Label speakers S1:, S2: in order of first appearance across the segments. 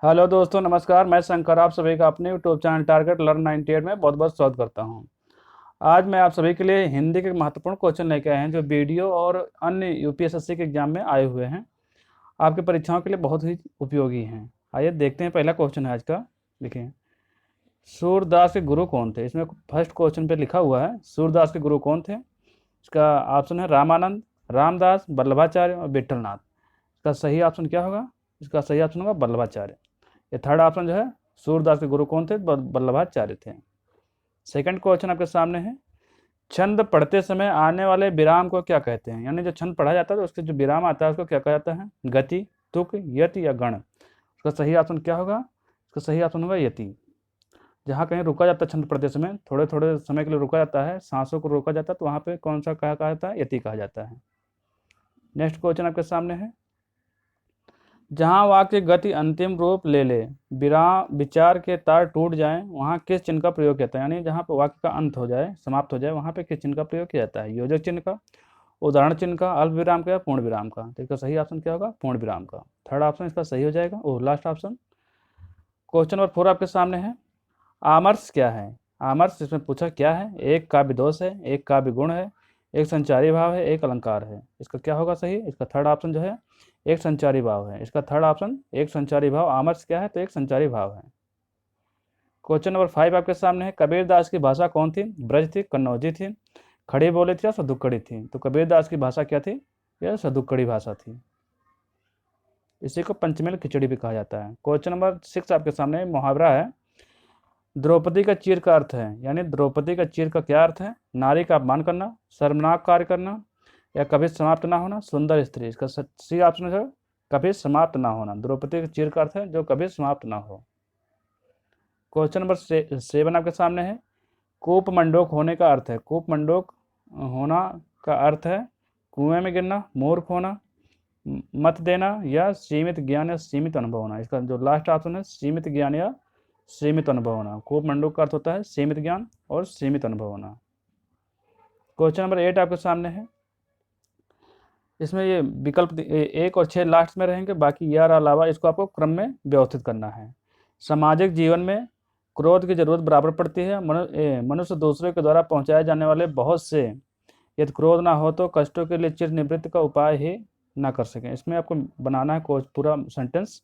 S1: Hello दोस्तों, नमस्कार। मैं शंकर आप सभी का अपने यूट्यूब चैनल टारगेट लर्न 98 में बहुत बहुत स्वागत करता हूं। आज मैं आप सभी के लिए हिंदी के महत्वपूर्ण क्वेश्चन लेके आए हैं जो वीडियो और अन्य यूपीएसएससी के एग्जाम में आए हुए हैं। आपकी परीक्षाओं के लिए बहुत ही उपयोगी हैं। आइए देखते हैं, पहला क्वेश्चन है आज का। देखिए, सूरदास के गुरु कौन थे? इसमें फर्स्ट क्वेश्चन पे लिखा हुआ है सूरदास के गुरु कौन थे। इसका ऑप्शन है रामानंद, रामदास, वल्लभाचार्य और विठलनाथ। इसका सही ऑप्शन क्या होगा? इसका सही ऑप्शन होगा वल्लभाचार्य। ये थर्ड ऑप्शन जो है, सूरदास के गुरु कौन थे? वल्लभाचार्य थे। सेकंड क्वेश्चन आपके सामने है, छंद पढ़ते समय आने वाले विराम को क्या कहते हैं? यानी जो छंद पढ़ा जाता है तो उसके जो विराम आता है उसको क्या कहा जाता है? गति, तुक, यति या गण। उसका सही ऑप्शन क्या होगा? इसका सही ऑप्शन होगा यति। जहाँ कहीं रुका जाता है छंद पढ़ते समय, थोड़े थोड़े समय के लिए रुका जाता है, सांसों को रोका जाता है, तो वहाँ पे कौन सा कहा जाता है? यति कहा जाता है। नेक्स्ट क्वेश्चन आपके सामने है, जहाँ वाक्य गति अंतिम रूप ले ले, विराम विचार के तार टूट जाएं, वहाँ किस चिन्ह का प्रयोग किया जाता है? यानी जहाँ पर वाक्य का अंत हो जाए, समाप्त हो जाए, वहाँ पे किस चिन्ह का प्रयोग किया जाता है? योजक चिन्ह का, उदाहरण चिन्ह का, अल्प विराम का या पूर्ण विराम का? तो इसका सही ऑप्शन क्या होगा? पूर्ण विराम का। थर्ड ऑप्शन इसका सही हो जाएगा, और लास्ट ऑप्शन। क्वेश्चन नंबर 4 आपके सामने है, आमर्श क्या है? आमर्श इसमें पूछा क्या है? एक काव्य दोष है, एक काव्य गुण है, एक संचारी भाव है, एक अलंकार है। इसका क्या होगा सही? इसका थर्ड ऑप्शन जो है एक संचारी भाव है। इसका थर्ड ऑप्शन एक संचारी भाव। आमर्श क्या है? तो एक संचारी भाव है। क्वेश्चन नंबर 5 आपके सामने है, कबीरदास की भाषा कौन थी? ब्रज थी, कन्नौजी थी, खड़ी बोली थी या सदुक्कड़ी थी? तो कबीरदास की भाषा क्या थी? यह सदुक्कड़ी भाषा थी। इसी को पंचमेल खिचड़ी भी कहा जाता है। क्वेश्चन नंबर 6 आपके सामने मुहावरा है, द्रौपदी का चीर का अर्थ है, यानी द्रौपदी का चीर का क्या अर्थ है? नारी का अपमान करना, शर्मनाक कार्य करना, या कभी समाप्त ना होना, सुंदर स्त्री। इसका सही ऑप्शन है कभी समाप्त ना होना। द्रौपदी का चीर का अर्थ है जो कभी समाप्त ना हो। क्वेश्चन नंबर 7 आपके सामने है, कूपमंडोक होने का अर्थ है? कूपमंडोक होना का अर्थ है कुएं में गिरना, मूर्ख होना, मत देना, या सीमित ज्ञान या सीमित अनुभव होना। इसका जो लास्ट ऑप्शन है सीमित ज्ञान या सीमित अनुभव होना। कूपमंडूक का अर्थ होता है सीमित ज्ञान और सीमित अनुभव होना। क्वेश्चन नंबर 8 आपके सामने है, इसमें ये विकल्प 1 और 6 लास्ट में रहेंगे, बाकी यार अलावा इसको आपको क्रम में व्यवस्थित करना है। सामाजिक जीवन में क्रोध की जरूरत बराबर पड़ती है। मनुष्य दूसरे के द्वारा पहुंचाए जाने वाले बहुत से, यदि क्रोध ना हो तो कष्टों के लिए चिर निवृत्ति का उपाय ही ना कर सकें। इसमें आपको बनाना है पूरा सेंटेंस।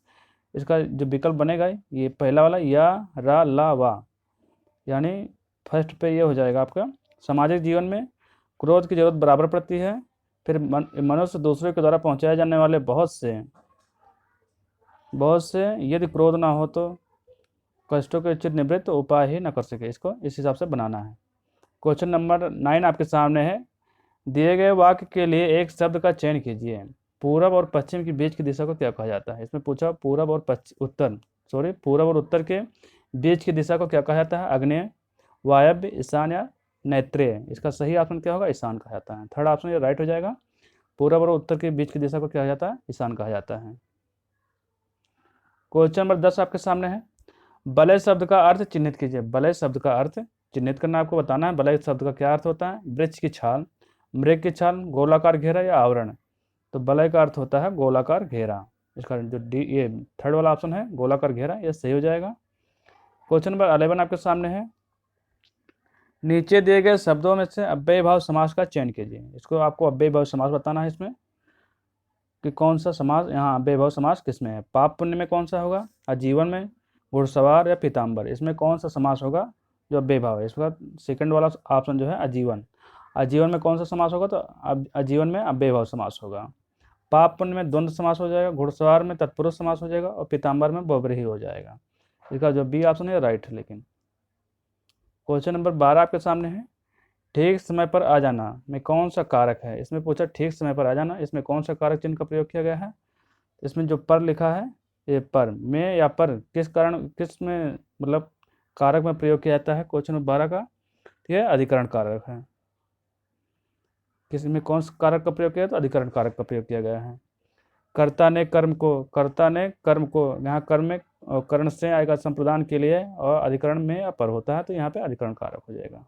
S1: इसका जो विकल्प बनेगा ये पहला वाला, या रा ला वा, यानी फर्स्ट पे ये हो जाएगा आपका, सामाजिक जीवन में क्रोध की जरूरत बराबर पड़ती है, फिर मनुष्य दूसरे के द्वारा पहुंचाए जाने वाले बहुत से यदि क्रोध ना हो तो कष्टों के चिर निवृत्त उपाय ही न कर सके। इसको इस हिसाब से बनाना है। क्वेश्चन नंबर 9 आपके सामने है, दिए गए वाक्य के लिए एक शब्द का चयन कीजिए। पूरब और पश्चिम के बीच की दिशा को क्या कहा जाता है? इसमें पूछा पूरब और पूरब और उत्तर के बीच की दिशा को क्या कहा जाता है? आग्नेय, वायव्य, ईशान या नैत्रेय। इसका सही ऑप्शन क्या होगा? ईशान कहा जाता है। थर्ड ऑप्शन ये राइट हो जाएगा। पूरब और उत्तर के बीच की दिशा को क्या कहा जाता है? ईशान कहा जाता है। क्वेश्चन नंबर 10 आपके सामने है, बलय शब्द का अर्थ चिन्हित कीजिए। बलय शब्द का अर्थ चिन्हित करना आपको बताना है। बलय शब्द का क्या अर्थ होता है? वृक्ष की छाल, मृग की छाल, गोलाकार घेरा या आवरण। तो बलय का अर्थ होता है गोलाकार घेरा। इसका जो ये थर्ड वाला ऑप्शन है गोलाकार घेरा, यह सही हो जाएगा। क्वेश्चन नंबर 11 आपके सामने है, नीचे दिए गए शब्दों में से अव्ययी भाव समास का चयन कीजिए। इसको आपको अव्ययी भाव समास बताना है इसमें कि कौन सा समास यहाँ अव्ययी भाव समास किस में है। पाप पुण्य में कौन सा होगा? आजीवन में, घुड़सवार या पीताम्बर। इसमें कौन सा समास होगा जो अव्ययी भाव है? इसका सेकंड वाला ऑप्शन जो है आजीवन। आजीवन में कौन सा समास होगा? तो आजीवन में अव्ययी भाव समास होगा। पाप पुण्य में द्वंद्व समास हो जाएगा, घुड़सवार में तत्पुरुष समास हो जाएगा, और पीताम्बर में बहुब्रीहि हो जाएगा। इसका जो बी ऑप्शन है राइट है। लेकिन क्वेश्चन नंबर 12 आपके सामने है, ठीक समय पर आ जाना में कौन सा कारक है? इसमें पूछा ठीक समय पर आ जाना, इसमें कौन सा कारक चिन्ह का प्रयोग किया गया है? इसमें जो पर लिखा है, ये पर में या पर किस कारण किस में मतलब कारक में प्रयोग किया जाता है? क्वेश्चन नंबर 12 का यह अधिकरण कारक है। किसी में कौन सा कारक का प्रयोग किया? तो अधिकरण कारक का प्रयोग किया गया है। कर्ता ने कर्म को, यहाँ कर्म में कर्ण से आएगा संप्रदान के लिए, और अधिकरण में अपर होता है, तो यहाँ पे अधिकरण कारक हो जाएगा।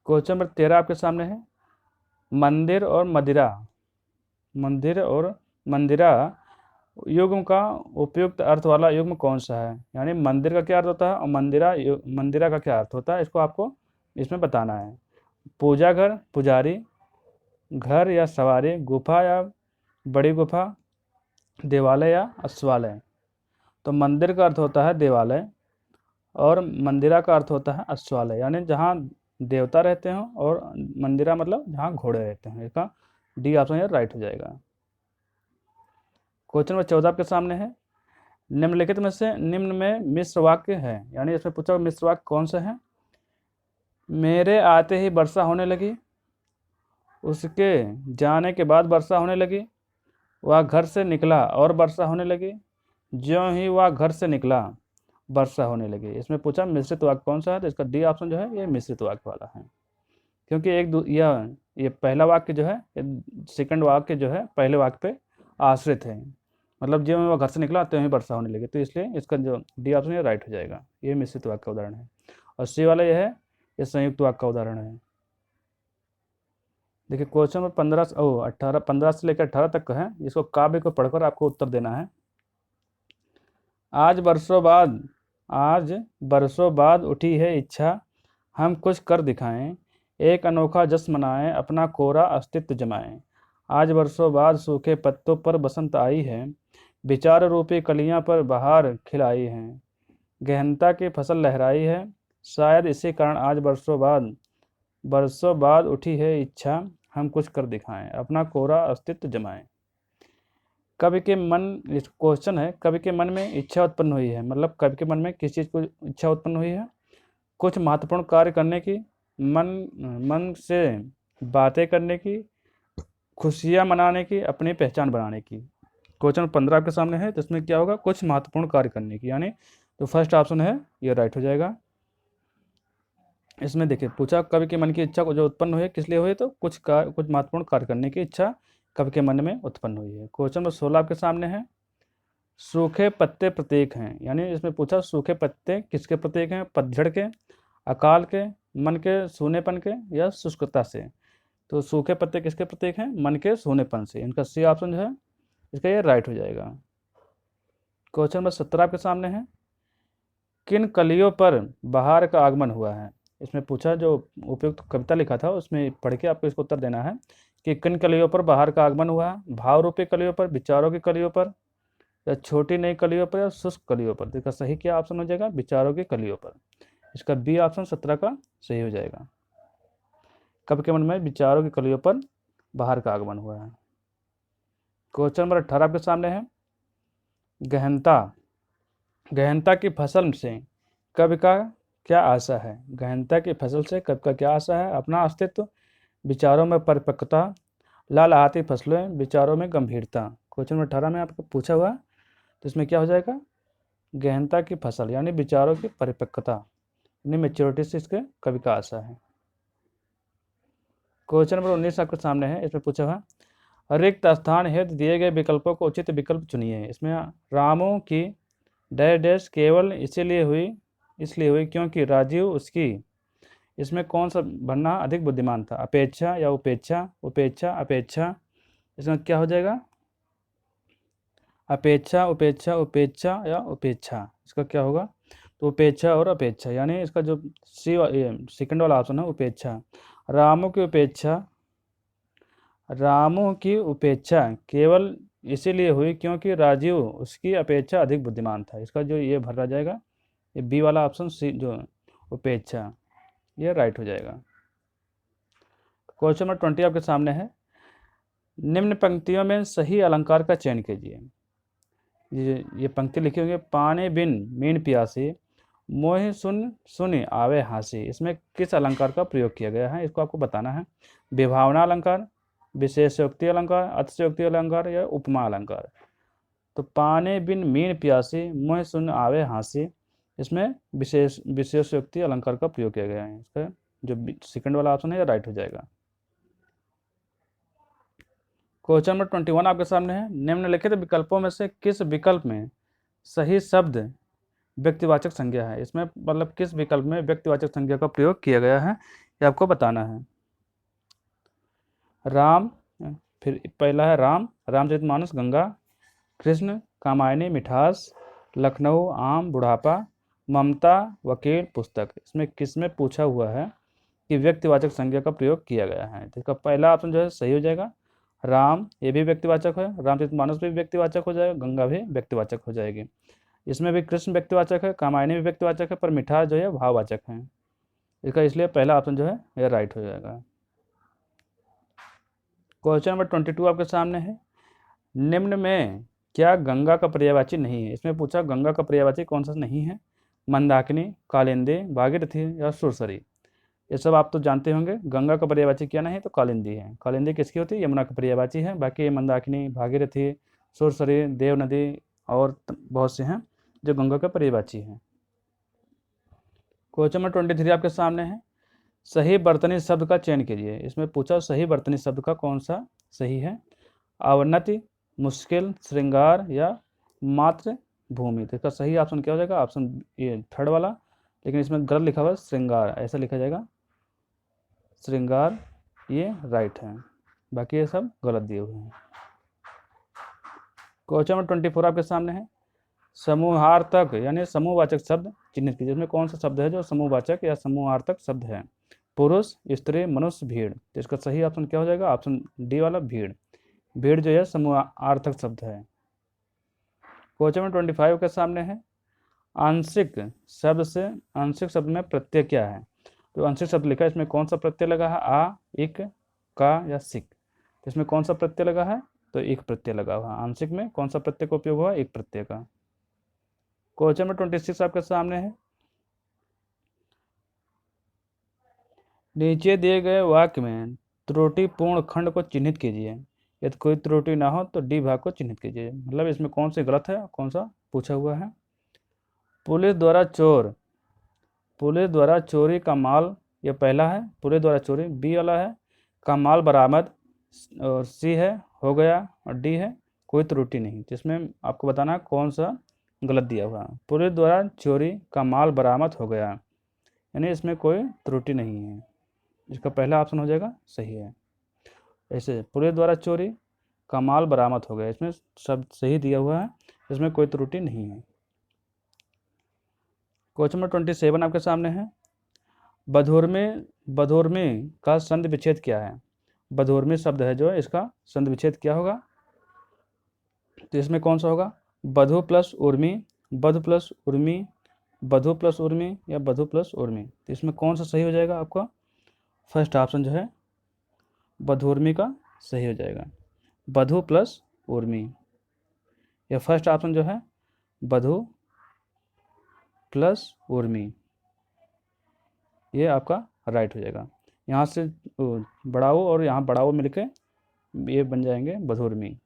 S1: क्वेश्चन नंबर 13 आपके सामने है, मंदिर और मदिरा युग्म का उपयुक्त अर्थ वाला युग्म कौन सा है, यानी मंदिर का क्या अर्थ होता है और मंदिरा का क्या अर्थ होता है, इसको आपको इसमें बताना है। पूजा घर, पुजारी, घर या सवारी, गुफा या बड़ी गुफा, देवालय या अश्वालय। तो मंदिर का अर्थ होता है देवालय और मंदिरा का अर्थ होता है अश्वालय, यानी जहाँ देवता रहते हों, और मंदिरा मतलब जहाँ घोड़े रहते हैं। इसका डी ऑप्शन यार राइट हो जाएगा। क्वेश्चन नंबर 14 आपके सामने है, निम्नलिखित में से निम्न में मिश्र वाक्य है, यानी इसमें पूछा मिश्र वाक्य कौन सा है। मेरे आते ही वर्षा होने लगी, उसके जाने के बाद वर्षा होने लगी, वह घर से निकला और वर्षा होने लगी, ज्यों ही वह घर से निकला वर्षा होने लगी। इसमें पूछा मिश्रित वाक्य कौन सा है, तो इसका डी ऑप्शन जो है ये मिश्रित वाक्य वाला है, क्योंकि ये पहला वाक्य जो है, सेकंड वाक्य जो है पहले वाक्य पे आश्रित है, मतलब ज्यों वह घर से निकला त्यों ही वर्षा होने लगी, तो इसलिए इसका जो डी ऑप्शन है राइट हो जाएगा। ये मिश्रित वाक्य का उदाहरण है। और सी वाला ये है, ये संयुक्त वाक्य का उदाहरण है। देखिए क्वेश्चन नंबर 15 से लेकर 18 तक का है, इसको काव्य को पढ़कर आपको उत्तर देना है। आज बरसों बाद उठी है इच्छा, हम कुछ कर दिखाएं, एक अनोखा जश्न मनाएं, अपना कोरा अस्तित्व जमाएं। आज बरसों बाद सूखे पत्तों पर बसंत आई है, विचार रूपी कलियां पर बहार खिलाई हैं, गहनता की फसल लहराई है, शायद इसी कारण आज बरसों बाद उठी है इच्छा, हम कुछ कर दिखाएं, अपना कोरा अस्तित्व जमाएं। कवि के मन, इस क्वेश्चन है, कवि के मन में इच्छा उत्पन्न हुई है, मतलब कवि के मन में किस चीज़ को इच्छा उत्पन्न हुई है, कुछ महत्वपूर्ण कार्य करने की, मन से बातें करने की, खुशियाँ मनाने की, अपनी पहचान बनाने की। क्वेश्चन 15 आपके सामने है, तो इसमें क्या होगा, कुछ महत्वपूर्ण कार्य करने की, यानी तो फर्स्ट ऑप्शन है ये राइट हो जाएगा। इसमें देखिए पूछा कवि के मन की इच्छा को जो उत्पन्न हुई है किस लिए हुई, तो कुछ महत्वपूर्ण कार्य करने की इच्छा कवि के मन में उत्पन्न हुई है। क्वेश्चन नंबर 16 आपके सामने है, सूखे पत्ते प्रतीक हैं, यानी इसमें पूछा सूखे पत्ते किसके प्रतीक हैं, पतझड़ के, अकाल के, मन के सूनेपन के या शुष्कता से। तो सूखे पत्ते किसके प्रतीक हैं, मन के सूनेपन से। इनका सी ऑप्शन जो है इसका ये राइट हो जाएगा। क्वेश्चन नंबर 17 आपके सामने है, किन कलियों पर बहार का आगमन हुआ है। इसमें पूछा जो उपयुक्त कविता लिखा था उसमें पढ़ के आपको इसको उत्तर देना है कि किन कलियों पर बहार का आगमन हुआ है, भाव रूपी कलियों पर, विचारों की कलियों पर, या छोटी नई कलियों पर, या शुष्क कलियों पर। इसका सही क्या ऑप्शन हो जाएगा, विचारों की कलियों पर। इसका बी ऑप्शन 17 का सही हो जाएगा। कवि के मन में विचारों की कलियों पर बहार का आगमन हुआ है। क्वेश्चन नंबर 18 आपके सामने है, गहनता की फसल से कवि का क्या आशा है। गहनता की फसल से कवि का क्या आशा है, अपना अस्तित्व, विचारों में परिपक्वता, लाल आती फसलें, विचारों में गंभीरता। क्वेश्चन नंबर 18 में आपको पूछा हुआ है, तो इसमें क्या हो जाएगा, गहनता की फसल यानी विचारों की परिपक्वता, यानी मेच्योरिटी से इसके कवि का आशा है। क्वेश्चन नंबर 19 आपके सामने है, इसमें पूछा हुआ, रिक्त स्थान हेतु दिए गए विकल्पों को उचित विकल्प चुनिए। इसमें रामू की डैश डैश केवल इसलिए हुई क्योंकि राजीव उसकी, इसमें कौन सा भरना अधिक बुद्धिमान था, अपेक्षा या उपेक्षा, अपेक्षा। इसमें क्या हो जाएगा, अपेक्षा उपेक्षा या उपेक्षा। इसका क्या होगा, तो उपेक्षा और अपेक्षा, यानी इसका जो सेकंड वाला ऑप्शन है उपेक्षा। रामू की उपेक्षा केवल इसीलिए हुई क्योंकि राजीव उसकी अपेक्षा अधिक बुद्धिमान था। इसका जो ये भरा जाएगा, ये बी वाला ऑप्शन सी जो उपेक्षा, ये राइट हो जाएगा। क्वेश्चन नंबर 20 आपके सामने है, निम्न पंक्तियों में सही अलंकार का चयन कीजिए। ये पंक्ति लिखी हुई है, पानी बिन मीन प्यासी, मोहि सुन सुनि आवे हासी। इसमें किस अलंकार का प्रयोग किया गया है, इसको आपको बताना है। विभावना अलंकार, विशेषोक्ति अलंकार, अतिशयोक्ति अलंकार या उपमा अलंकार। तो पानी बिन मीन प्यासी, मोहि सुन आवे हासी, इसमें विशेषोक्ति अलंकार का प्रयोग किया गया है। इसका जो सेकंड वाला ऑप्शन है ये राइट हो जाएगा। क्वेश्चन नंबर 21 आपके सामने है, निम्नलिखित विकल्पों में से किस विकल्प में सही शब्द व्यक्तिवाचक संज्ञा है। इसमें मतलब किस विकल्प में व्यक्तिवाचक संज्ञा का प्रयोग किया गया है ये आपको बताना है। राम, फिर पहला है रामचरितमानस, गंगा, कृष्ण, कामायनी मिठास, लखनऊ आम बुढ़ापा, ममता वकील पुस्तक। इसमें किसमें पूछा हुआ है कि व्यक्तिवाचक संज्ञा का प्रयोग किया गया है। तो इसका पहला ऑप्शन जो है सही हो जाएगा। राम, ये भी व्यक्तिवाचक है, रामचरितमानस भी व्यक्तिवाचक हो जाएगा, गंगा भी व्यक्तिवाचक हो जाएगी। इसमें भी कृष्ण व्यक्तिवाचक है, कामायनी भी व्यक्तिवाचक है, पर मिठास जो है भाववाचक है। इसका इसलिए पहला ऑप्शन जो है यह राइट हो जाएगा। क्वेश्चन नंबर 22 आपके सामने है। निम्न में क्या गंगा का पर्यायवाची नहीं है। इसमें पूछा गंगा का पर्यायवाची कौन सा नहीं है। मंदाकिनी, कालिंदी, भागीरथी या सुरसरी। ये सब आप तो जानते होंगे। गंगा का पर्यायवाची क्या नहीं तो कालिंदी है। कालिंदी किसकी होती है, यमुना की पर्यायवाची है। बाकी ये मंदाकिनी, भागीरथी, सुरसरी, देव नदी और बहुत से हैं जो गंगा का पर्यायवाची हैं। क्वेश्चन नंबर 23 आपके सामने है। सही वर्तनी शब्द का चयन कीजिए। इसमें पूछा सही वर्तनी शब्द का कौन सा सही है। अवनति, मुश्किल, श्रृंगार या मातृभूमि। तो इसका सही ऑप्शन क्या हो जाएगा, ऑप्शन ये थर्ड वाला, लेकिन इसमें गलत लिखा हुआ है श्रृंगार, ऐसा लिखा जाएगा श्रृंगार, ये राइट है, बाकी ये सब गलत दिए हुए हैं। क्वेश्चन नंबर 24 आपके सामने है। समूहार्थक यानी समूहवाचक शब्द चिन्हित कीजिए। इसमें कौन सा शब्द है जो समूहवाचक या समूहार्थक शब्द है। पुरुष, स्त्री, मनुष्य, भीड़। तो इसका सही ऑप्शन क्या हो जाएगा, ऑप्शन डी वाला भीड़। भीड़ जो है समूहार्थक शब्द है। क्वेश्चन नंबर 25 के सामने है। आंशिक शब्द में प्रत्यय क्या है। तो आंशिक शब्द लिखा है, इसमें कौन सा प्रत्यय लगा है, आ, इक, का या सिक। तो इसमें कौन सा प्रत्यय लगा है, तो एक प्रत्यय लगा हुआ है। आंशिक में कौन सा प्रत्यय का उपयोग हुआ, एक प्रत्यय का। क्वेश्चन नंबर 26 आपके सामने है। नीचे दिए गए वाक्य में त्रुटिपूर्ण खंड को चिन्हित कीजिए। यदि कोई त्रुटि ना हो तो डी भाग को चिन्हित कीजिए। मतलब इसमें कौन सी गलत है, कौन सा पूछा हुआ है। पुलिस द्वारा चोरी का माल, ये पहला है, पुलिस द्वारा चोरी। बी वाला है का माल बरामद, और सी है हो गया, और डी है कोई त्रुटि नहीं। जिसमें आपको बताना कौन सा गलत दिया हुआ है। पुलिस द्वारा चोरी का माल बरामद हो गया, यानी इसमें कोई त्रुटि नहीं है। इसका पहला ऑप्शन हो जाएगा सही है। ऐसे पुलिस द्वारा चोरी का माल बरामद हो गया, इसमें शब्द सही दिया हुआ है, इसमें कोई त्रुटि नहीं है। क्वेश्चन नंबर 27 आपके सामने है। बधूर्मी का संधि विच्छेद क्या है। बधूर्मी शब्द है जो इसका संधि विच्छेद क्या होगा, तो इसमें कौन सा होगा, बधु प्लस उर्मी, बधु प्लस उर्मी, बधु प्लस उर्मी या बधु प्लस उर्मी। तो इसमें कौन सा सही हो जाएगा, आपका फर्स्ट ऑप्शन जो है बधूर्मी का सही हो जाएगा। बधु प्लस उर्मी, यह फर्स्ट ऑप्शन जो है बधु प्लस उर्मी, ये आपका राइट हो जाएगा। यहाँ से बढ़ाओ और यहाँ बढ़ाओ मिलके ये बन जाएंगे बधूर्मी।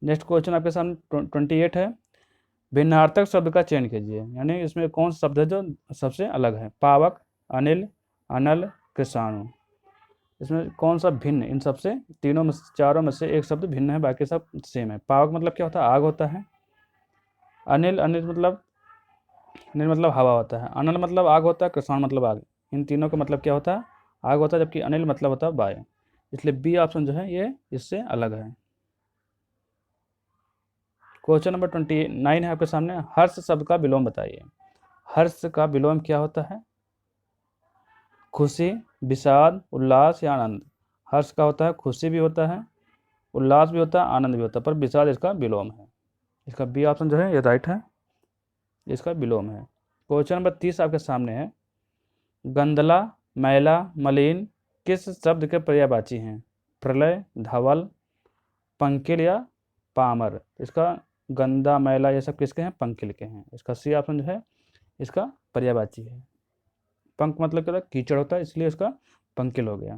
S1: नेक्स्ट क्वेश्चन आपके सामने 28 है। भिन्नार्थक शब्द का चयन कीजिए, यानी इसमें कौन सा शब्द है जो सबसे अलग है। पावक, अनिल, अनल, कृषाणु। इसमें कौन सा भिन्न, इन सबसे तीनों में चारों में से एक शब्द भिन्न है, बाकी सब सेम है। पावक मतलब क्या होता है, आग होता है। अनिल मतलब हवा होता है। अनल मतलब आग होता है, कृषाणु मतलब आग। इन तीनों का मतलब क्या होता है, आग होता है, जबकि अनिल मतलब होता है वायु। इसलिए बी ऑप्शन जो है ये इससे अलग है। क्वेश्चन नंबर 29 है आपके सामने। हर्ष शब्द का विलोम बताइए। हर्ष का विलोम क्या होता है, खुशी, विषाद, उल्लास या आनंद। हर्ष का होता है खुशी भी होता है, उल्लास भी होता है, आनंद भी होता है, पर विषाद इसका विलोम है। इसका बी ऑप्शन जो है ये राइट है, इसका विलोम है। क्वेश्चन नंबर 30 आपके सामने है। गंदला, मैला, मलिन किस शब्द के पर्यायवाची हैं। प्रलय, धवल, पंकिल या पामर। इसका गंदा, मैला ये सब किसके हैं, पंकिल के हैं। इसका सी ऑप्शन जो है इसका पर्यायवाची है। पंक मतलब क्या, कीचड़ होता है, इसलिए इसका पंकिल हो गया।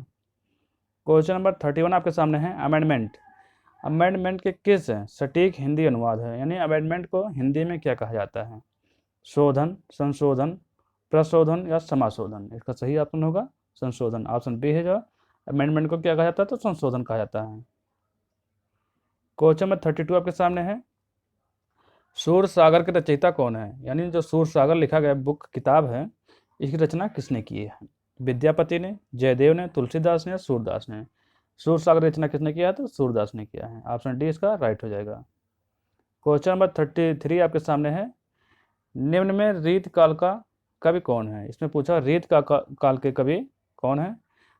S1: क्वेश्चन नंबर 31 आपके सामने है। अमेंडमेंट के किस सटीक हिंदी अनुवाद है, यानी अमेंडमेंट को हिंदी में क्या कहा जाता है। शोधन, संशोधन, प्रशोधन या समाशोधन। इसका सही ऑप्शन होगा संशोधन, ऑप्शन बी है। जो अमेंडमेंट को क्या कहा जाता है, तो संशोधन कहा जाता है। क्वेश्चन नंबर 32 आपके सामने है। सूर सागर के रचयिता कौन है, यानी जो सूर सागर लिखा गया बुक किताब है, इसकी रचना किसने की है। विद्यापति ने, जयदेव ने, तुलसीदास ने या सूरदास ने। सूरसागर रचना किसने किया है? तो सूरदास ने किया है। ऑप्शन डी इसका राइट हो जाएगा। क्वेश्चन नंबर 33 आपके सामने है। निम्न में रीत काल का कवि कौन है? इसमें पूछा रीत काल के कवि कौन है?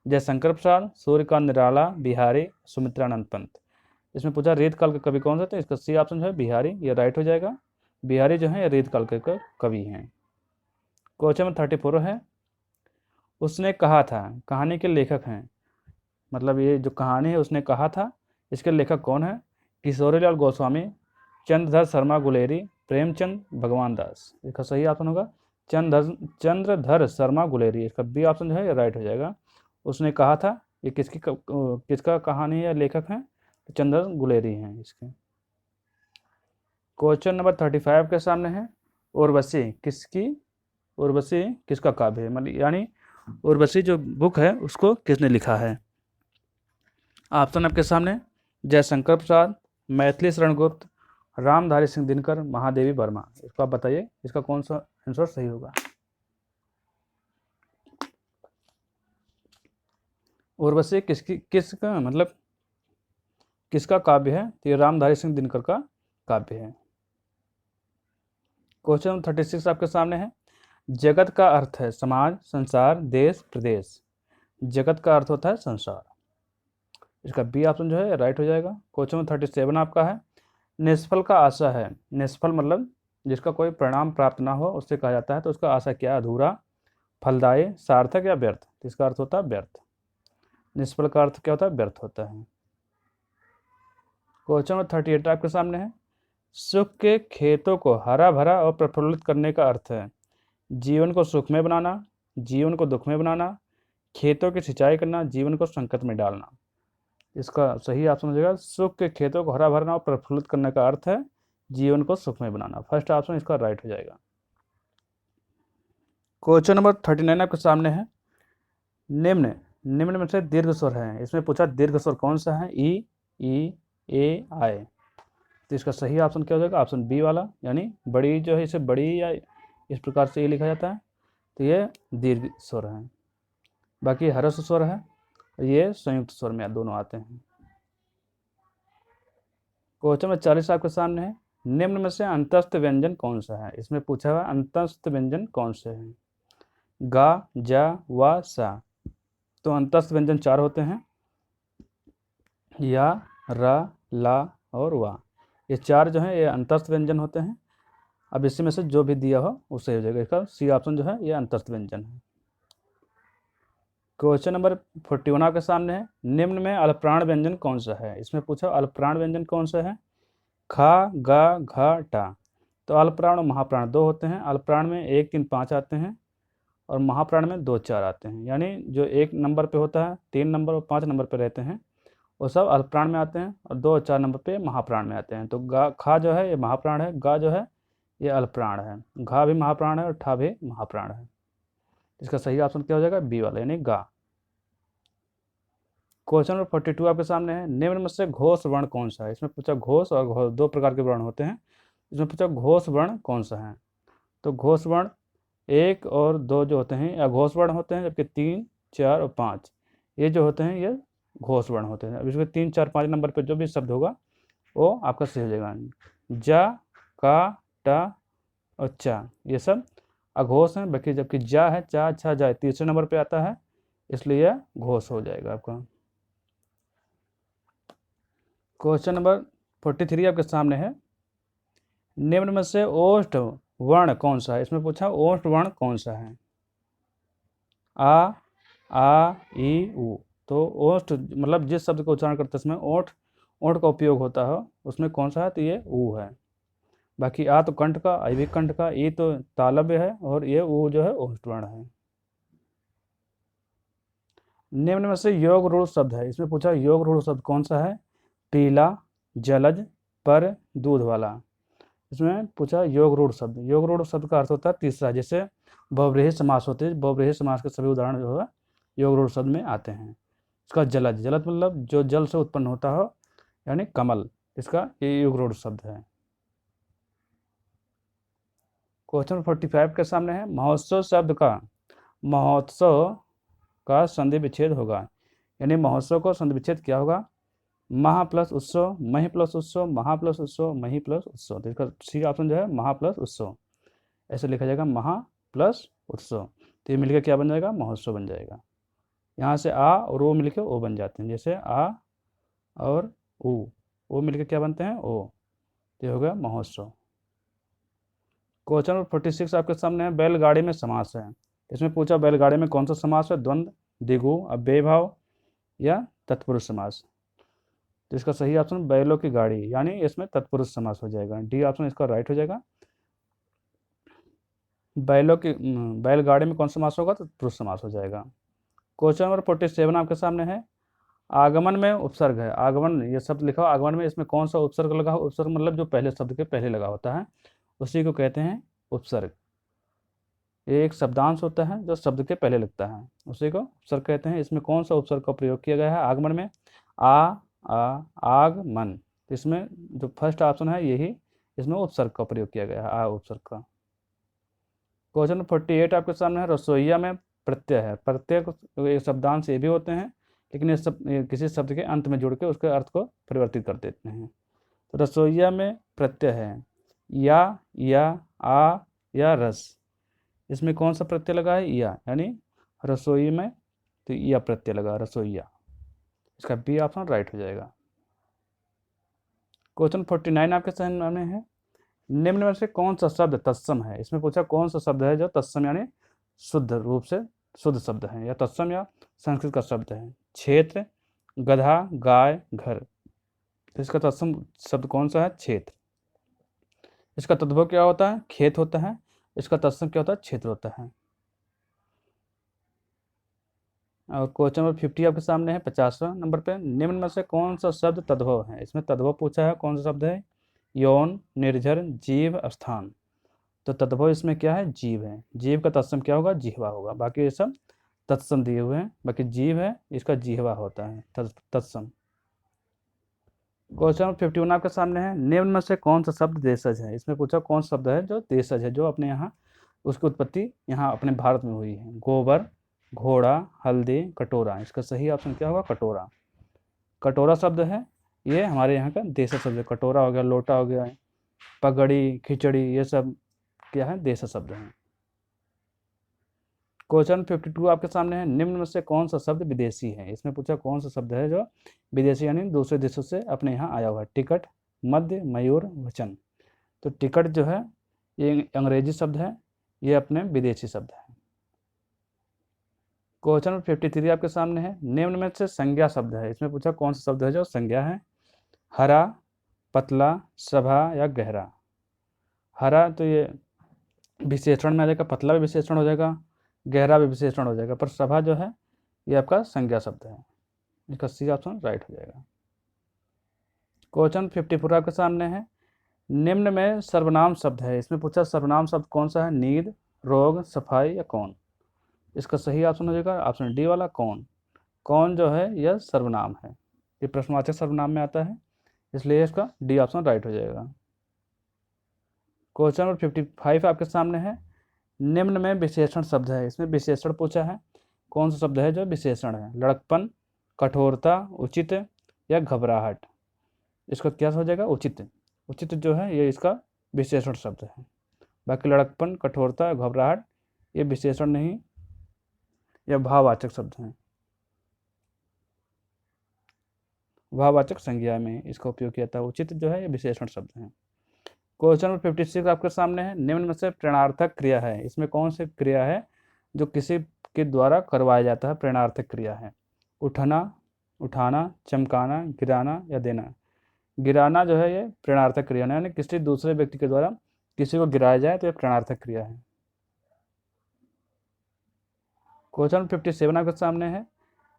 S1: जयशंकर प्रसाद, सूर्यकांत निराला, बिहारी, सुमित्रानंद पंत। इसमें पूछा रीत काल के कवि कौन सा? तो इसका सी ऑप्शन जो है बिहारी, ये राइट हो जाएगा। बिहारी जो है ये रीत काल के कवि हैं। क्वेश्चन नंबर 34 है। उसने कहा था, कहानी के लेखक हैं, मतलब ये जो कहानी है उसने कहा था, इसके लेखक कौन है? किशोरीलाल गोस्वामी, चंद्रधर शर्मा गुलेरी, प्रेमचंद भगवान दास। इसका सही ऑप्शन होगा चंद्रधर शर्मा गुलेरी। इसका बी ऑप्शन जो है ये राइट हो जाएगा। उसने कहा था, ये किसका कहानी है, लेखक हैं? तो चंद्रधर गुलेरी हैं इसके। क्वेश्चन नंबर 35 के सामने है। उर्वशी किसका काव्य है? मतलब यानी उर्वशी जो बुक है उसको किसने लिखा है? ऑप्शन आपके सामने जयशंकर प्रसाद, मैथिली शरण गुप्त, रामधारी सिंह दिनकर, महादेवी वर्मा। इसको आप बताइए इसका कौन सा आंसर सही होगा। उर्वशी किसका काव्य है? तो ये रामधारी सिंह दिनकर का काव्य है। क्वेश्चन 36 आपके सामने है। जगत का अर्थ है समाज, संसार, देश, प्रदेश। जगत का अर्थ होता है संसार। इसका बी ऑप्शन जो है राइट हो जाएगा। क्वेश्चन 37 आपका है। निष्फल का आशा है। निष्फल मतलब जिसका कोई परिणाम प्राप्त ना हो उससे कहा जाता है। तो उसका आशा क्या? अधूरा, फलदायी, सार्थक या व्यर्थ। तो इसका अर्थ होता है व्यर्थ। निष्फल का अर्थ क्या होता है? व्यर्थ होता है। क्वेश्चन नंबर 38 आपके सामने है। सुख के खेतों को हरा भरा और प्रफुल्लित करने का अर्थ है जीवन को सुख में बनाना, जीवन को दुख में बनाना, खेतों की सिंचाई करना, जीवन को संकट में डालना। इसका सही ऑप्शन हो जाएगा सुख के खेतों को हरा भरना और प्रफुल्लित करने का अर्थ है जीवन को सुख में बनाना। फर्स्ट ऑप्शन इसका राइट हो जाएगा। क्वेश्चन नंबर 39 आपके सामने है। निम्न में से दीर्घ स्वर है। इसमें पूछा दीर्घ स्वर कौन सा है? ई, ए, आई। तो इसका सही ऑप्शन क्या हो जाएगा? ऑप्शन बी वाला, यानी बड़ी जो है इसे बड़ी या इस प्रकार से ये लिखा जाता है, तो ये दीर्घ स्वर है। बाकी ह्रस्व स्वर है, ये संयुक्त स्वर में दोनों आते हैं। क्वेश्चन नंबर 40 आपके सामने है। निम्न में से अंतस्थ व्यंजन कौन सा है? इसमें पूछा हुआ अंतस्थ व्यंजन कौन से हैं? गा, जा, वा, सा। तो अंतस्थ व्यंजन 4 होते हैं, या, रा, ला और वा। ये 4 जो है ये अंतस्थ व्यंजन होते हैं। अब इसी में से जो भी दिया हो उससे हो जाएगा। इसका सी ऑप्शन जो है ये अंतस्थ व्यंजन है। क्वेश्चन नंबर 41 के सामने है। निम्न में अल्पप्राण व्यंजन कौन सा है? इसमें पूछा अल्पप्राण व्यंजन कौन सा है? खा, गा, घा, टा। तो अल्पप्राण और महाप्राण 2 होते हैं। अल्पप्राण में 1, 3, 5 आते हैं और महाप्राण में 2, 4 आते हैं। यानी जो 1 नंबर पे होता है, 3 नंबर और 5 नंबर पे रहते हैं, वो सब अल्पप्राण में आते हैं और 2 और 4 नंबर पे महाप्राण में आते हैं। तो खा जो है ये महाप्राण है, गा जो है ये अल्पप्राण है, घा भी महाप्राण है और ठा भी महाप्राण है। इसका सही ऑप्शन क्या हो जाएगा? बी वाला, यानी गा। क्वेश्चन नंबर 42 आपके सामने है। निम्न में से घोष वर्ण कौन सा है? इसमें पूछा घोष और घोष 2 प्रकार के वर्ण होते हैं। इसमें पूछा घोष वर्ण कौन सा है? तो घोष वर्ण 1 और 2 जो होते हैं अघोष वर्ण होते हैं, जबकि 3, 4 और 5 ये जो होते हैं ये घोष वर्ण होते हैं। अब इसमें 3, 4, 5 नंबर पर जो भी शब्द होगा वो आपका सही हो जाएगा। जा, का, टा और चा ये सब अघोष हैं, बाकी जबकि जा है, चा, छा, जा तीसरे नंबर पे आता है, इसलिए यह घोष हो जाएगा आपका। क्वेश्चन नंबर 43 आपके सामने है। निम्न में से ओष्ठ वर्ण कौन सा है? इसमें पूछा ओष्ठ वर्ण कौन सा है? आ, ई, उ। तो ओष्ठ मतलब जिस शब्द का उच्चारण करते समय ओठ का उपयोग होता है उसमें कौन सा है? तो ये ऊ है। बाकी आ तो कंठ का, आई भी कंठ का, ई तो तालव्य है और ये ऊ जो है ओष्ठ वर्ण है। निम्न में से योग रूढ़ शब्द है। इसमें पूछा योग रूढ़ शब्द कौन सा है? पीला, जलज, पर, दूध वाला। इसमें पूछा योग रूढ़ शब्द। योग रूढ़ शब्द का अर्थ होता है तीसरा, जैसे बहुव्रीहि समास होते हैं, बहुव्रीहि समास के सभी उदाहरण जो है योग रूढ़ शब्द में आते हैं। इसका जलज मतलब जो जल से उत्पन्न होता हो, यानी कमल, इसका ये योग रूढ़ शब्द है। क्वेश्चन 45 के सामने है। महोत्सव शब्द का महोत्सव का संधि विच्छेद होगा, यानी महोत्सव को संधिविच्छेद क्या होगा, महा प्लस उत्सव, मही प्लस उत्सव, महा प्लस उत्सव, मही प्लस उत्सव। तो इसका सी ऑप्शन जो है महा प्लस उत्सव, ऐसे लिखा जाएगा महा प्लस उत्सव। तो ये मिलकर क्या बन जाएगा, महोत्सव बन जाएगा। यहाँ से आ और ओ मिलकर ओ बन जाते हैं, जैसे आ और ओ मिलकर क्या बनते हैं, ओ। तो ये हो गया महोत्सव। क्वेश्चन नंबर 46 आपके सामने है, बैलगाड़ी में समास है। इसमें पूछा बैलगाड़ी में कौन सा समास है, द्वंद्व, द्विगु, अव्ययीभाव या तत्पुरुष समास। तो इसका सही ऑप्शन बैलों की गाड़ी, यानी इसमें तत्पुरुष समास हो जाएगा। डी ऑप्शन इसका राइट हो जाएगा। बैलगाड़ी में कौन सा समास होगा, तत्पुरुष समास हो जाएगा। क्वेश्चन नंबर 47 आपके सामने है, आगमन में उपसर्ग है। आगमन ये शब्द लिखा हो, आगमन में इसमें कौन सा उपसर्ग लगा हो, उपसर्ग मतलब जो पहले शब्द के पहले लगा होता है उसी को कहते हैं उपसर्ग। ये एक शब्दांश होता है जो शब्द के पहले लगता है, उसी को उपसर्ग कहते हैं। इसमें कौन सा उपसर्ग का प्रयोग किया गया है आगमन में, आगमन। इसमें जो फर्स्ट ऑप्शन है यही, इसमें उपसर्ग का प्रयोग किया गया है, आ उपसर्ग का। क्वेश्चन नंबर 48 आपके सामने है, रसोईया में प्रत्यय है। प्रत्यय शब्दांश ये भी होते हैं, लेकिन ये किसी शब्द के अंत में जुड़ के उसके अर्थ को परिवर्तित कर देते हैं। तो रसोईया में प्रत्यय है या आ या रस। इसमें कौन सा प्रत्यय लगा है, या, यानी रसोई में तो या प्रत्यय लगा, रसोईया। इसका बी ऑप्शन राइट हो जाएगा। क्वेश्चन 49 आपके सामने है, निम्न में से कौन सा शब्द तत्सम है। इसमें पूछा कौन सा शब्द है जो तत्सम यानी शुद्ध रूप से शुद्ध शब्द है, या तत्सम या संस्कृत का शब्द है। क्षेत्र, गधा, गाय, घर। तो इसका तत्सम शब्द कौन सा है, क्षेत्र। इसका तद्भव क्या होता है, खेत होता है। इसका तत्सम क्या होता है, क्षेत्र होता है। और क्वेश्चन नंबर 50 आपके सामने है 50वां नंबर पे, निम्न में से कौन सा शब्द तद्भव है। इसमें तद्भव पूछा है, कौन सा शब्द है, यौन, निर्झर, जीव, स्थान। तो तद्भव इसमें क्या है, जीव है। जीव का तत्सम क्या होगा, जिह्वा होगा। बाकी ये सब तत्सम दिए हुए हैं, बाकी जीव है इसका जिह्वा होता है तत्सम। क्वेश्चन नंबर 51 आपके सामने है, निम्न में से कौन सा शब्द देशज है। इसमें पूछा कौन सा शब्द है जो देशज है, जो अपने यहाँ उसकी उत्पत्ति यहाँ अपने भारत में हुई है। गोबर, घोड़ा, हल्दी, कटोरा। इसका सही ऑप्शन क्या होगा, कटोरा। कटोरा शब्द है ये हमारे यहाँ का देशज शब्द है। कटोरा हो गया, लोटा हो गया, पगड़ी, खिचड़ी, ये सब क्या है, देशज शब्द हैं। क्वेश्चन 52 आपके सामने है, निम्न में से कौन सा शब्द विदेशी है। इसमें पूछा कौन सा शब्द है जो विदेशी यानी दूसरे देशों से अपने यहाँ आया हुआ है। टिकट, मध्य, मयूर, वचन। तो टिकट जो है ये अंग्रेजी शब्द है, ये अपने विदेशी शब्द है। क्वेश्चन 53 आपके सामने है, निम्न में से संज्ञा शब्द है। इसमें पूछा कौन सा शब्द है जो संज्ञा है। हरा, पतला, सभा या गहरा। हरा तो ये विशेषण में आ जाएगा, पतला भी विशेषण हो जाएगा, गहरा भी विशेषण हो जाएगा, पर सभा जो है ये आपका संज्ञा शब्द है। इसका सी ऑप्शन राइट हो जाएगा। क्वेश्चन 54 आपके सामने है, निम्न में सर्वनाम शब्द है। इसमें पूछा सर्वनाम शब्द कौन सा है, नींद, रोग, सफाई या कौन। इसका सही ऑप्शन हो जाएगा ऑप्शन डी वाला, कौन। कौन जो है यह सर्वनाम है, ये प्रश्नवाचक सर्वनाम में आता है, इसलिए इसका डी ऑप्शन राइट हो जाएगा। क्वेश्चन नंबर 55 आपके सामने है, निम्न में विशेषण शब्द है। इसमें विशेषण पूछा है, कौन सा शब्द है जो विशेषण है। लड़कपन, कठोरता, उचित या घबराहट। इसका क्या हो जाएगा, उचित। उचित जो है ये इसका विशेषण शब्द है। बाकी लड़कपन, कठोरता, घबराहट ये विशेषण नहीं, यह भाववाचक शब्द हैं। भाववाचक संज्ञा में इसका उपयोग किया था। उचित जो है ये विशेषण शब्द हैं। क्वेश्चन नंबर 56 आपके सामने है, निम्न में से प्रेरणार्थक क्रिया है। इसमें कौन सी क्रिया है जो किसी के द्वारा करवाया जाता है, प्रेरणार्थक क्रिया है। उठना, उठाना, चमकाना, गिराना या देना। गिराना जो है ये प्रेरणार्थक क्रिया है, यानी किसी दूसरे व्यक्ति के द्वारा किसी को गिराया जाए तो यह प्रेरणार्थक क्रिया है। क्वेश्चन 57 आपके सामने है,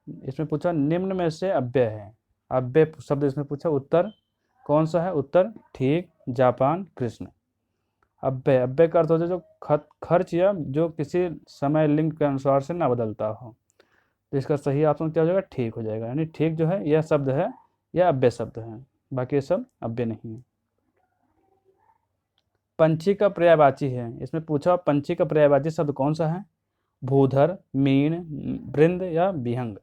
S1: इसमें पूछा निम्न में से अव्यय है। अव्यय शब्द इसमें पूछा, उत्तर कौन सा है, उत्तर ठीक, जापान, कृष्ण। अव्यय, अव्यय का अर्थ होता है जो खर्च या जो किसी समय लिंग के अनुसार से ना बदलता हो। तो इसका सही ऑप्शन क्या हो जाएगा, ठीक हो जाएगा। यानी ठीक जो है यह शब्द है, यह अव्यय शब्द है, बाकी ये सब अव्यय नहीं है। पंछी का पर्यायवाची है। इसमें पूछा पंछी का पर्यायवाची शब्द कौन सा है। भूधर, मीन, वृंद या विहंग।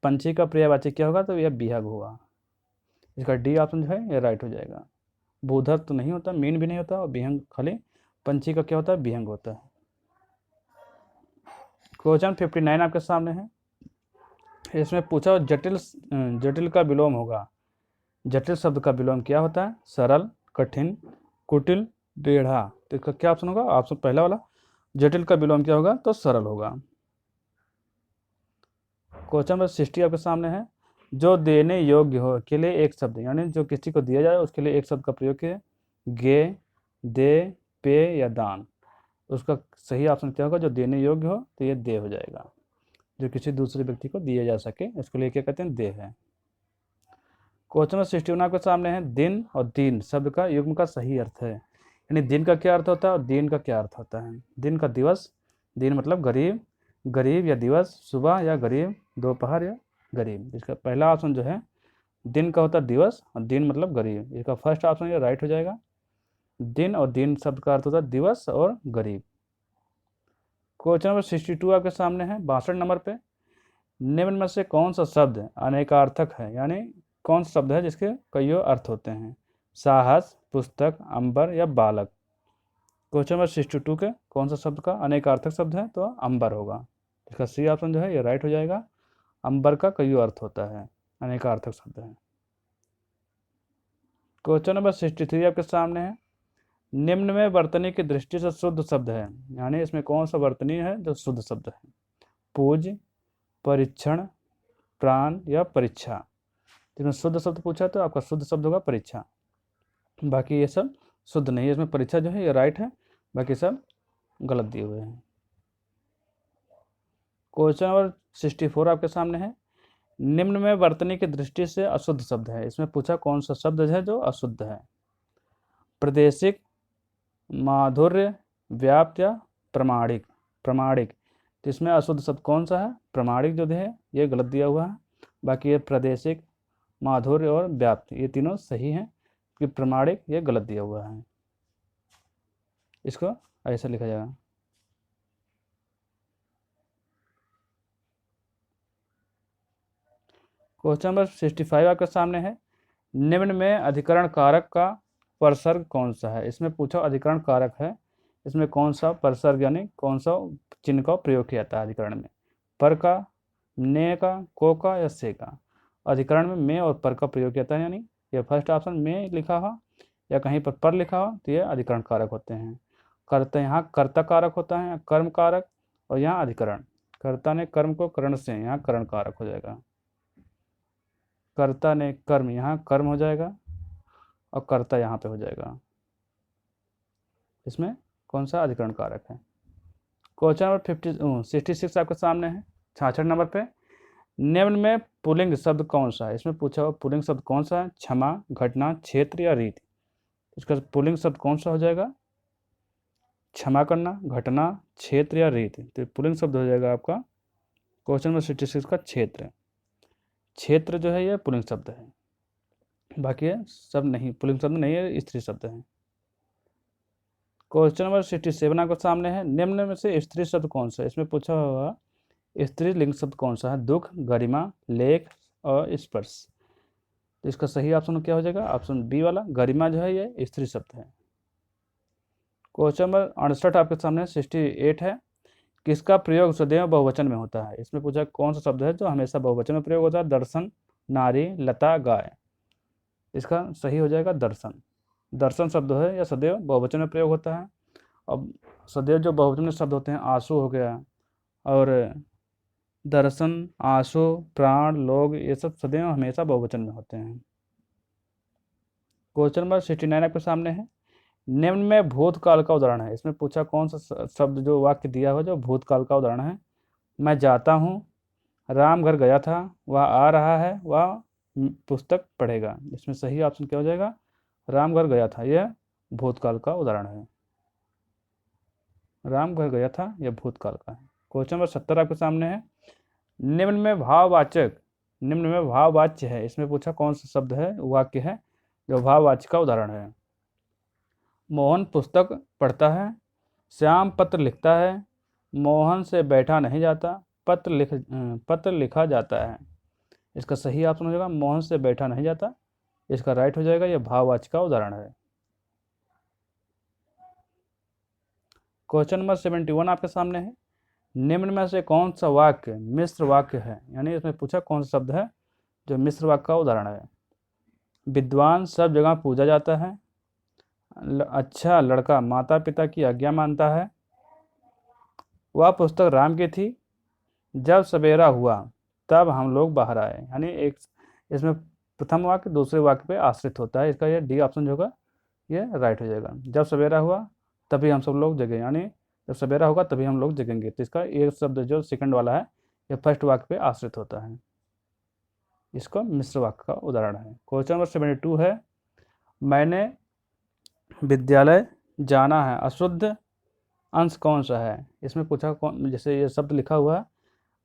S1: पंछी का पर्यायवाची क्या होगा, तो यह बिहग होगा। इसका डी ऑप्शन जो है ये राइट हो जाएगा। भूधर तो नहीं होता, मीन भी नहीं होता, और बिहंग खाली पंछी का क्या होता है, बिहंग होता है। क्वेश्चन 59 आपके सामने है। इसमें पूछा जटिल का विलोम होगा। जटिल शब्द का विलोम क्या होता है, सरल, कठिन, कुटिल, टेढ़ा। तो इसका क्या ऑप्शन होगा, ऑप्शन पहला वाला। जटिल का विलोम क्या होगा, तो सरल होगा। क्वेश्चन नंबर 60 आपके सामने है। जो देने योग्य हो के लिए एक शब्द, यानी जो किसी को दिया जाए उसके लिए एक शब्द का प्रयोग किया, गे, दे, पे या दान। उसका सही ऑप्शन क्या होगा, जो देने योग्य हो तो ये दे हो जाएगा। जो किसी दूसरे व्यक्ति को दिया जा सके उसके लिए क्या कहते हैं, दे है। क्वेश्चन नंबर 61 आपके सामने है। दिन और दीन शब्द का युग्म का सही अर्थ है, यानी दिन का क्या अर्थ होता है और दीन का क्या अर्थ होता है। दिन का दिवस, दिन मतलब गरीब, गरीब या दिवस सुबह या गरीब दोपहर या गरीब। इसका पहला ऑप्शन जो है दिन का होता है दिवस और दिन मतलब गरीब। इसका फर्स्ट ऑप्शन ये राइट हो जाएगा। दिन और दिन शब्द का अर्थ होता है दिवस और गरीब। क्वेश्चन नंबर 62 आपके सामने है 62 नंबर पे। निम्न में से कौन सा शब्द अनेकार्थक है, यानी कौन सा शब्द है जिसके कई अर्थ होते हैं। साहस, पुस्तक, अंबर या बालक। क्वेश्चन नंबर 62 के कौन सा शब्द का अनेकार्थक शब्द है, तो अंबर होगा। इसका सी ऑप्शन जो है ये राइट हो जाएगा। अंबर का कई अर्थ होता है, अनेकार्थक शब्द है। क्वेश्चन नंबर 63 आपके सामने है। निम्न में वर्तनी की दृष्टि से शुद्ध शब्द है, यानी इसमें कौन सा वर्तनी है जो शुद्ध शब्द है। पूज, परीक्षण, प्राण या परीक्षा। जिसमें शुद्ध शब्द पूछा तो आपका शुद्ध शब्द होगा परीक्षा। बाकी ये सब शुद्ध नहीं है। इसमें परीक्षा जो है ये राइट है, बाकी सब गलत दिए हुए हैं। क्वेश्चन नंबर 64 आपके सामने है। निम्न में वर्तनी की दृष्टि से अशुद्ध शब्द है। इसमें पूछा कौन सा शब्द है जो अशुद्ध है। प्रादेशिक, माधुर्य, व्याप्त या प्रमाणिक। प्रमाणिक, तो इसमें अशुद्ध शब्द कौन सा है, प्रमाणिक जो है ये गलत दिया हुआ है। बाकी ये प्रादेशिक, माधुर्य और व्याप्त ये तीनों सही हैं, कि प्रमाणिक ये गलत दिया हुआ है। इसको ऐसा लिखा जाएगा। क्वेश्चन नंबर 65 आपके सामने है। निम्न में अधिकरण कारक का परसर्ग कौन सा है। इसमें पूछा अधिकरण कारक है, इसमें कौन सा परसर्ग यानी कौन सा चिन्ह का प्रयोग किया जाता है अधिकरण में। पर का, ने का, को का या से का। अधिकरण में में और पर का प्रयोग किया जाता है, यानी ये फर्स्ट ऑप्शन में लिखा हुआ या कहीं पर लिखा हो तो ये अधिकरण कारक होते हैं। कर्ता, यहाँ कर्ता कारक होता है, कर्म कारक, और यहाँ अधिकरण। कर्ता ने कर्म को करण से, यहाँ करण कारक हो जाएगा। कर्ता ने कर्म, यहाँ कर्म हो जाएगा, और कर्ता यहाँ पे हो जाएगा। इसमें कौन सा अधिकरण कारक है। क्वेश्चन नंबर 66 आपके सामने है 66 नंबर पे। निम्न में पुल्लिंग शब्द कौन सा है। इसमें पूछा हुआ पुल्लिंग शब्द कौन सा है, क्षमा, घटना, क्षेत्र या रीति। इसका पुल्लिंग शब्द कौन सा हो जाएगा, क्षमा करना, घटना, क्षेत्र या रीति। तो पुल्लिंग शब्द हो जाएगा आपका क्वेश्चन नंबर 66 का क्षेत्र। क्षेत्र जो है ये पुल्लिंग शब्द है, बाकी ये सब नहीं, पुल्लिंग शब्द नहीं है, स्त्री शब्द है। क्वेश्चन नंबर 67 आपके सामने है। निम्न में से स्त्री शब्द कौन सा है। इसमें पूछा हुआ स्त्री लिंग शब्द कौन सा है, दुख, गरिमा, लेख और स्पर्श। तो इसका सही ऑप्शन क्या हो जाएगा, ऑप्शन बी वाला, गरिमा जो है ये स्त्री शब्द है। क्वेश्चन नंबर 68 आपके सामने 68 है। किसका प्रयोग सदैव बहुवचन में होता है। इसमें पूछा कौन सा शब्द है जो हमेशा बहुवचन में प्रयोग होता है। दर्शन, नारी, लता, गाय। इसका सही हो जाएगा दर्शन। दर्शन शब्द है यह सदैव बहुवचन में प्रयोग होता है। अब सदैव जो बहुवचन में शब्द होते हैं, आंसू हो गया, और दर्शन, आंसू, प्राण, लोग, ये सब सदैव हमेशा बहुवचन में होते हैं। क्वेश्चन नंबर 69 आपके सामने है। निम्न में भूतकाल का उदाहरण है। इसमें पूछा कौन सा शब्द जो वाक्य दिया हुआ जो भूतकाल का उदाहरण है। मैं जाता हूँ, राम घर गया था, वह आ रहा है, वह पुस्तक पढ़ेगा। इसमें सही ऑप्शन क्या हो जाएगा, राम घर गया था, यह भूतकाल का उदाहरण है। राम घर गया था यह भूतकाल का है। क्वेश्चन नंबर 70 आपके सामने है। निम्न में भाववाचक, निम्न में भाववाच्य है। इसमें पूछा कौन सा शब्द है, वाक्य है जो भाववाच्य का उदाहरण है। मोहन पुस्तक पढ़ता है, श्याम पत्र लिखता है, मोहन से बैठा नहीं जाता, पत्र लिखा जाता है। इसका सही ऑप्शन हो जाएगा मोहन से बैठा नहीं जाता। इसका राइट हो जाएगा, यह भाववाची का उदाहरण है। क्वेश्चन नंबर 71 आपके सामने है। निम्न में से कौन सा वाक्य मिश्र वाक्य है, यानी इसमें पूछा कौन सा शब्द है जो मिश्र वाक्य का उदाहरण है। विद्वान सब जगह पूजा जाता है। अच्छा लड़का माता पिता की आज्ञा मानता है। वह पुस्तक राम की थी। जब सवेरा हुआ तब हम लोग बाहर आए। यानी एक इसमें प्रथम वाक्य दूसरे वाक्य पे आश्रित होता है। इसका ये डी ऑप्शन जो होगा ये राइट हो जाएगा। जब सवेरा हुआ तभी हम सब लोग जगे, यानी जब सवेरा होगा तभी हम लोग जगेंगे। तो इसका एक शब्द जो सेकंड वाला है ये फर्स्ट वाक्य पे आश्रित होता है। इसका मिश्र वाक्य का उदाहरण है। क्वेश्चन नंबर 72 है। मैंने विद्यालय जाना है, अशुद्ध अंश कौन सा है। इसमें पूछा कौन, जैसे ये शब्द लिखा हुआ है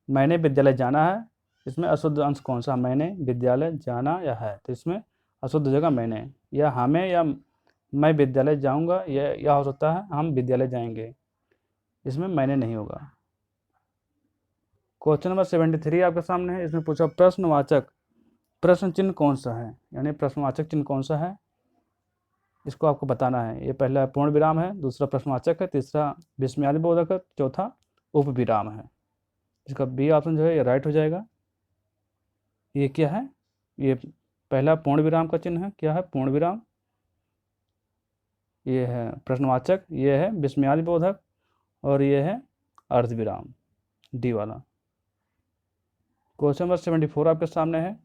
S1: मैंने विद्यालय जाना है, इसमें अशुद्ध अंश कौन सा, मैंने विद्यालय जाना या है। तो इसमें अशुद्ध जगह मैंने, या हमें, या मैं विद्यालय जाऊंगा, यह हो सकता है हम विद्यालय जाएंगे। इसमें मैंने नहीं होगा। क्वेश्चन नंबर 73 आपके सामने है। इसमें पूछा प्रश्नवाचक प्रश्न चिन्ह कौन सा है, यानी प्रश्नवाचक चिन्ह कौन सा है इसको आपको बताना है। ये पहला पूर्ण विराम है, दूसरा प्रश्नवाचक है, तीसरा विस्मयादिबोधक है, चौथा उपविराम है। इसका बी ऑप्शन जो है ये राइट हो जाएगा। ये क्या है, ये पहला पूर्ण विराम का चिन्ह है। क्या है पूर्ण विराम, ये है प्रश्नवाचक, ये है विस्मयादिबोधक और ये है अर्धविराम, डी वाला। क्वेश्चन नंबर 74 आपके सामने है।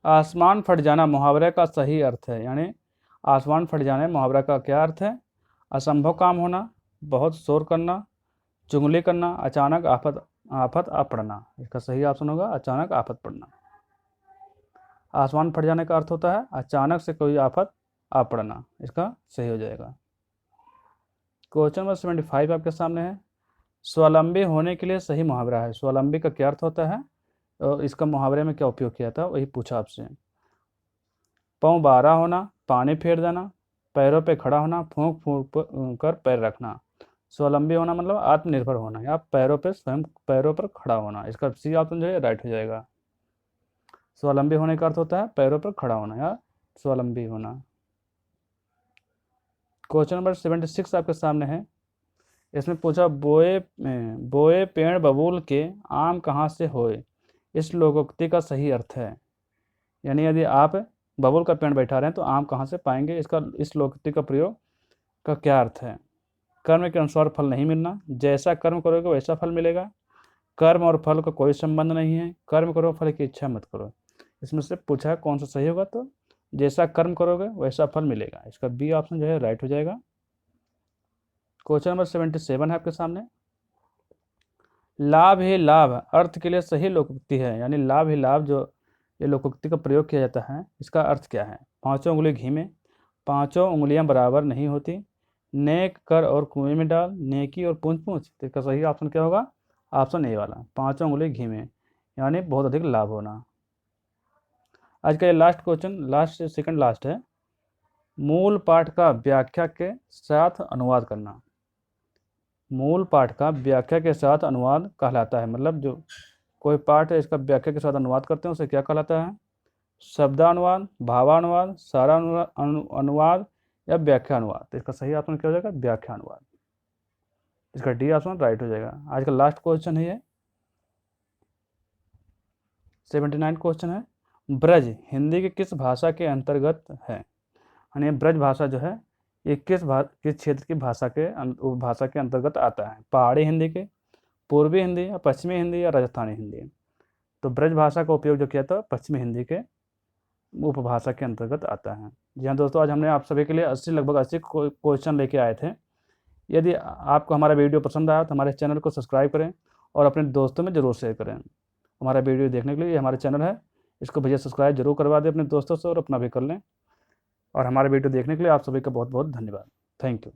S1: आसमान फट जाना मुहावरे का सही अर्थ है, यानी आसमान फट जाने मुहावरा का क्या अर्थ है। असंभव काम होना, बहुत शोर करना, चुगली करना, अचानक आफत आ पड़ना। इसका सही ऑप्शन होगा अचानक आफत पड़ना। आसमान फट जाने का अर्थ होता है अचानक से कोई आफत आ पड़ना। इसका सही हो जाएगा। क्वेश्चन नंबर 75 आपके सामने है। स्वावलंबी होने के लिए सही मुहावरा है। स्वावलंबी का क्या अर्थ होता है और इसका मुहावरे में क्या उपयोग किया था वही पूछा आपसे। पाँव बारह होना, पानी फेर देना, पैरों पे खड़ा होना, फूंक फूंक कर पैर रखना। स्वावलंबी होना मतलब आत्मनिर्भर होना या पैरों पे स्वयं पैरों पर खड़ा होना। इसका सी ऑप्शन जो है राइट हो जाएगा। स्वावलंबी होने का अर्थ होता है पैरों पर खड़ा होना या स्वावलंबी होना। क्वेश्चन नंबर 76 आपके सामने है। इसमें पूछा बोए पेड़ बबूल के आम कहाँ से होए। इस लोकोक्ति का सही अर्थ है, यानी यदि आप बबूल का पेड़ बैठा रहे हैं तो आम कहाँ से पाएंगे। इसका इस लोकोक्ति का प्रयोग का क्या अर्थ है। कर्म के अनुसार फल नहीं मिलना, जैसा कर्म करोगे वैसा फल मिलेगा, कर्म और फल का कोई संबंध नहीं है, कर्म करो फल की इच्छा मत करो। इसमें से पूछा है कौन सा सही होगा, तो जैसा कर्म करोगे वैसा फल मिलेगा। इसका बी ऑप्शन जो है राइट हो जाएगा। क्वेश्चन नंबर 77 है आपके सामने। लाभ ही लाभ अर्थ के लिए सही लोकोक्ति है, यानी लाभ ही लाभ जो ये लोकोक्ति का प्रयोग किया जाता है इसका अर्थ क्या है। पाँचों उंगली घी में, पाँचों उंगलियां बराबर नहीं होती, नेक कर और कुएं में डाल, नेकी और पूंछ पूंछ। तो इसका सही ऑप्शन क्या होगा, ऑप्शन ए वाला, पाँचों उंगली घी में, यानी बहुत अधिक लाभ होना। आज का ये last question, last second last है। मूल पाठ का व्याख्या के साथ अनुवाद करना। मूल पाठ का व्याख्या के साथ अनुवाद कहलाता है, मतलब जो कोई पाठ है इसका व्याख्या के साथ अनुवाद करते हैं उसे क्या कहलाता है। शब्दानुवाद, भावानुवाद, सारा अनुवाद या व्याख्या अनुवाद। तो इसका सही ऑप्शन क्या हो जाएगा, व्याख्या अनुवाद। इसका डी ऑप्शन राइट हो जाएगा। आज का लास्ट क्वेश्चन है ये 79 क्वेश्चन है। ब्रज हिंदी के किस भाषा के अंतर्गत है, यानी ब्रज भाषा जो है ये किस क्षेत्र की भाषा के अंतर्गत आता है। पहाड़ी हिंदी के, पूर्वी हिंदी या पश्चिमी हिंदी या राजस्थानी हिंदी। तो ब्रज भाषा का उपयोग जो किया था पश्चिमी हिंदी के उपभाषा के अंतर्गत आता है। जी हाँ दोस्तों, आज हमने आप सभी के लिए लगभग 80 क्वेश्चन लेके आए थे। यदि आपको हमारा वीडियो पसंद आया तो हमारे चैनल को सब्सक्राइब करें और अपने दोस्तों में ज़रूर शेयर करें। हमारा वीडियो देखने के लिए ये हमारा चैनल है, इसको भैया सब्सक्राइब जरूर करवा दें अपने दोस्तों से और अपना भी कर लें। और हमारे वीडियो देखने के लिए आप सभी का बहुत बहुत धन्यवाद। Thank you.